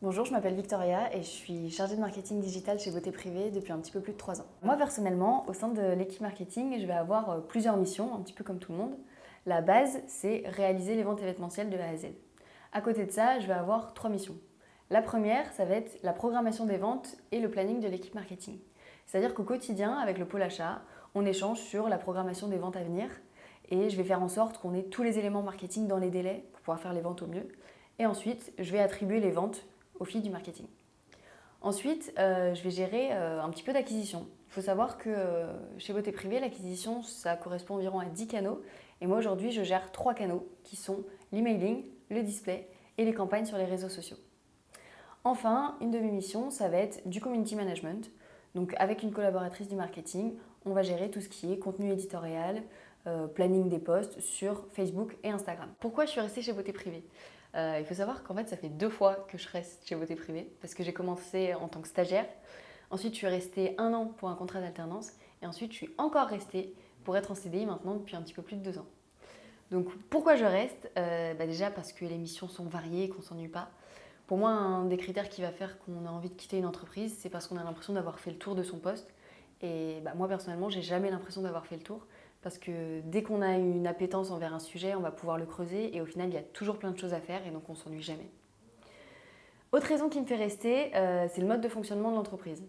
Bonjour, je m'appelle Victoria et je suis chargée de marketing digital chez Beauté Privée depuis un petit peu plus de 3 ans. Moi personnellement, au sein de l'équipe marketing, je vais avoir plusieurs missions, un petit peu comme tout le monde. La base, c'est réaliser les ventes événementielles de A à Z. À côté de ça, je vais avoir 3 missions. La première, ça va être la programmation des ventes et le planning de l'équipe marketing. C'est-à-dire qu'au quotidien, avec le pôle achat, on échange sur la programmation des ventes à venir et je vais faire en sorte qu'on ait tous les éléments marketing dans les délais pour pouvoir faire les ventes au mieux. Et ensuite, je vais attribuer les ventes aux filles du marketing. Ensuite, je vais gérer un petit peu d'acquisition. Il faut savoir que chez Beauté Privée, l'acquisition, ça correspond environ à 10 canaux. Et moi, aujourd'hui, je gère 3 canaux qui sont l'emailing, le display et les campagnes sur les réseaux sociaux. Enfin, une de mes missions, ça va être du community management. Donc, avec une collaboratrice du marketing, on va gérer tout ce qui est contenu éditorial, planning des posts sur Facebook et Instagram. Pourquoi je suis restée chez Beauté Privée? Il faut savoir qu'en fait, ça fait 2 fois que je reste chez Beauté Privée parce que j'ai commencé en tant que stagiaire. Ensuite, je suis restée 1 an pour un contrat d'alternance et ensuite, je suis encore restée pour être en CDI maintenant depuis un petit peu plus de 2 ans. Donc, pourquoi je reste? Déjà parce que les missions sont variées et qu'on ne s'ennuie pas. Pour moi, un des critères qui va faire qu'on a envie de quitter une entreprise, c'est parce qu'on a l'impression d'avoir fait le tour de son poste. Et moi, personnellement, j'ai jamais l'impression d'avoir fait le tour. Parce que dès qu'on a une appétence envers un sujet, on va pouvoir le creuser. Et au final, il y a toujours plein de choses à faire et donc on ne s'ennuie jamais. Autre raison qui me fait rester, c'est le mode de fonctionnement de l'entreprise.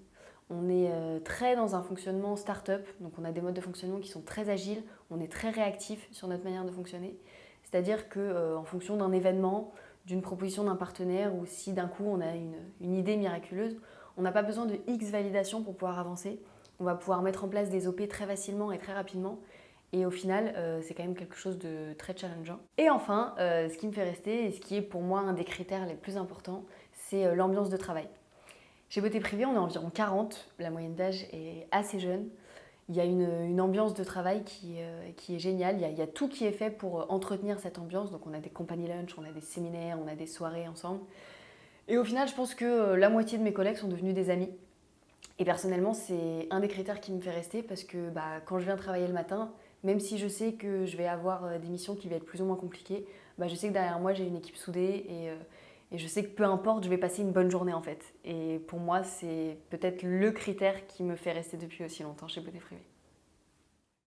On est très dans un fonctionnement start-up, donc on a des modes de fonctionnement qui sont très agiles, on est très réactif sur notre manière de fonctionner. C'est-à-dire qu'en fonction d'un événement, d'une proposition d'un partenaire ou si d'un coup on a une idée miraculeuse, on n'a pas besoin de X validation pour pouvoir avancer. On va pouvoir mettre en place des OP très facilement et très rapidement. Et au final, c'est quand même quelque chose de très challengeant. Et enfin, ce qui me fait rester et ce qui est pour moi un des critères les plus importants, c'est l'ambiance de travail. Chez Beauté Privée, on est environ 40, la moyenne d'âge est assez jeune. Il y a une ambiance de travail qui est géniale, il y a tout qui est fait pour entretenir cette ambiance. Donc on a des compagnie lunch, on a des séminaires, on a des soirées ensemble. Et au final, je pense que la moitié de mes collègues sont devenus des amis. Et personnellement, c'est un des critères qui me fait rester parce que quand je viens travailler le matin, même si je sais que je vais avoir des missions qui vont être plus ou moins compliquées, je sais que derrière moi, j'ai une équipe soudée et je sais que peu importe, je vais passer une bonne journée en fait. Et pour moi, c'est peut-être le critère qui me fait rester depuis aussi longtemps chez Beauté Privée.